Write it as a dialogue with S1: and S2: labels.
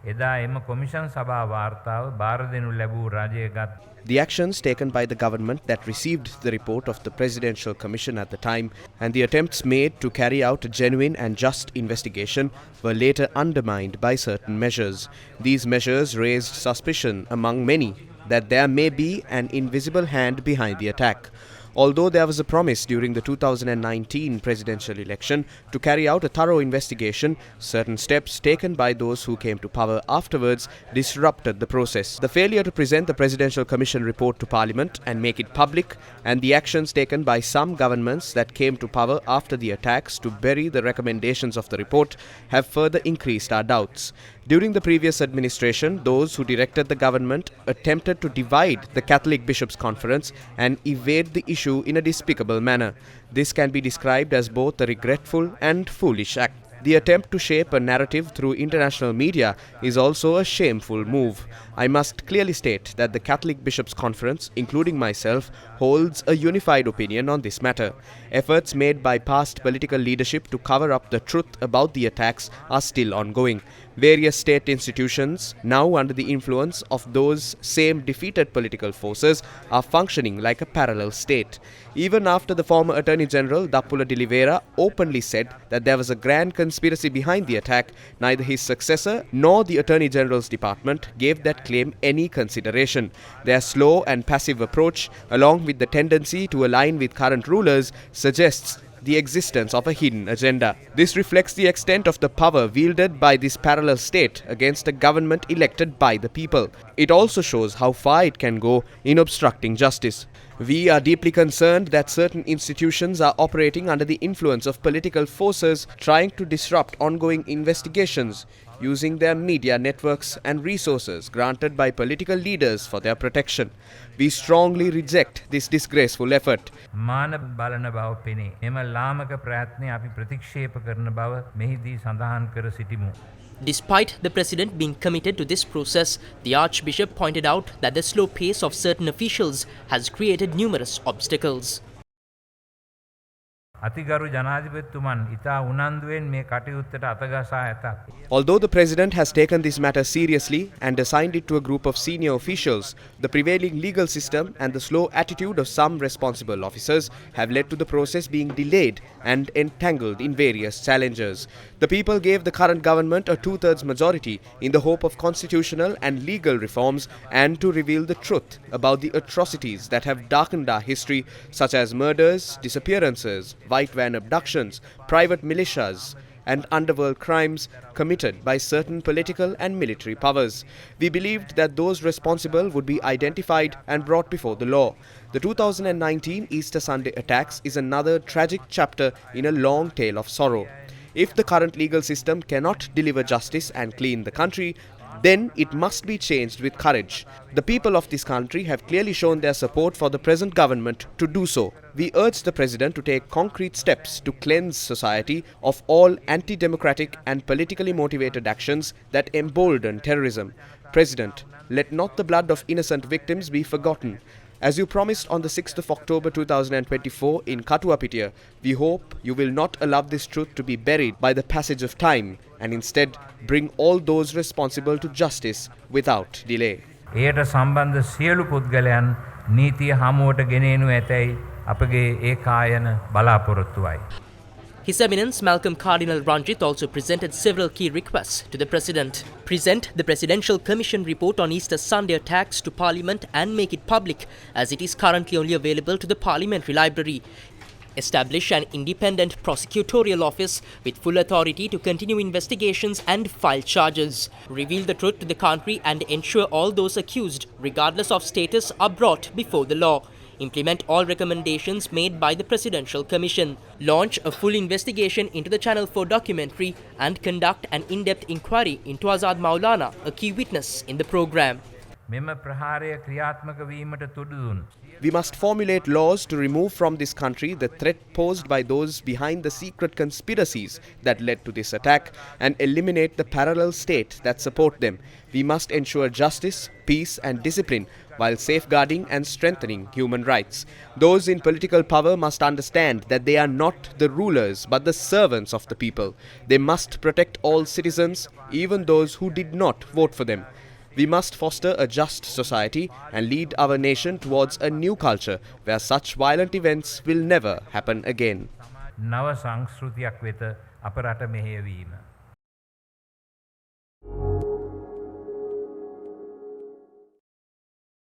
S1: එදා එම කොමිෂන් සභා වාර්තාව බාර දෙනු ලැබූ රජයගත්
S2: The actions taken by the government that received the report of the Presidential Commission at the time and the attempts made to carry out a genuine and just investigation were later undermined by certain measures. These measures raised suspicion among many that there may be an invisible hand behind the attack. Although there was a promise during the 2019 presidential election to carry out a thorough investigation, certain steps taken by those who came to power afterwards disrupted the process. The failure to present the Presidential Commission report to Parliament and make it public, and the actions taken by some governments that came to power after the attacks to bury the recommendations of the report have further increased our doubts. During the previous administration, those who directed the government attempted to divide the Catholic Bishops' Conference and evade the issue in a despicable manner. This can be described as both a regretful and foolish act. The attempt to shape a narrative through international media is also a shameful move. I must clearly state that the Catholic Bishops' Conference, including myself, holds a unified opinion on this matter. Efforts made by past political leadership to cover up the truth about the attacks are still ongoing. Various state institutions, now under the influence of those same defeated political forces, are functioning like a parallel state. Even after the former Attorney General Dappula de Oliveira openly said that there was a grand conspiracy behind the attack, neither his successor nor the Attorney General's department gave that claim any consideration. Their slow and passive approach, along with the tendency to align with current rulers, suggests the existence of a hidden agenda. This reflects the extent of the power wielded by this parallel state against a government elected by the people. It also shows how far it can go in obstructing justice. We are deeply concerned that certain institutions are operating under the influence of political forces trying to disrupt ongoing investigations, using their media networks and resources granted by political leaders for their protection. We strongly reject this disgraceful effort.
S1: මාන බලන බව පෙනේ. එම ලාමක ප්‍රයත්නය අපි ප්‍රතික්ෂේප කරන බව මෙහිදී සඳහන් කර සිටිමු.
S3: Despite the president being committed to this process, the Archbishop pointed out that the slow pace of certain officials has created numerous obstacles.
S1: අතිගරු ජනාධිපතිතුමන් ඉතා උනන්දුවෙන් මේ කටයුත්තට අතගසා ඇතත්.
S2: Although the president has taken this matter seriously and assigned it to a group of senior officials, the prevailing legal system and the slow attitude of some responsible officers have led to the process being delayed and entangled in various challenges. The people gave the current government a two-thirds majority in the hope of constitutional and legal reforms and to reveal the truth about the atrocities that have darkened our history, such as murders, disappearances, white van abductions, private militias, and underworld crimes committed by certain political and military powers. We believed that those responsible would be identified and brought before the law. The 2019 Easter Sunday attacks is another tragic chapter in a long tale of sorrow. If the current legal system cannot deliver justice and clean the country, then it must be changed with courage. The people of this country have clearly shown their support for the present government to do so. We urge the President to take concrete steps to cleanse society of all anti-democratic and politically motivated actions that embolden terrorism. President, let not the blood of innocent victims be forgotten. As you promised on the 6th of October 2024 in Katuapitiya, we hope you will not allow this truth to be buried by the passage of time and instead bring all those responsible to justice without delay.
S1: එයට සම්බන්ධ සියලු පුද්ගලයන් නීතිය හමුවට ගෙනෙනු ඇතැයි අපගේ ඒකායන බලාපොරොත්තුවයි.
S3: His Eminence Malcolm Cardinal Ranjit also presented several key requests to the President. Present the Presidential Commission report on Easter Sunday attacks to Parliament and make it public, as it is currently only available to the Parliamentary Library. Establish an independent prosecutorial office with full authority to continue investigations and file charges. Reveal the truth to the country and ensure all those accused, regardless of status, are brought before the law. Implement all recommendations made by the Presidential Commission. Launch a full investigation into the Channel 4 documentary and conduct an in-depth inquiry into Azad Maulana, a key witness in the program.
S1: මෙම ප්‍රහාරය ක්‍රියාත්මක වීමට තුඩුදුන්.
S2: We must formulate laws to remove from this country the threat posed by those behind the secret conspiracies that led to this attack and eliminate the parallel state that support them. We must ensure justice, peace and discipline while safeguarding and strengthening human rights. Those in political power must understand that they are not the rulers but the servants of the people. They must protect all citizens, even those who did not vote for them. We must foster a just society and lead our nation towards a new culture where such violent events will never happen again.
S1: නව සංස්කෘතියක් වෙත අප රට මෙහෙයවීම.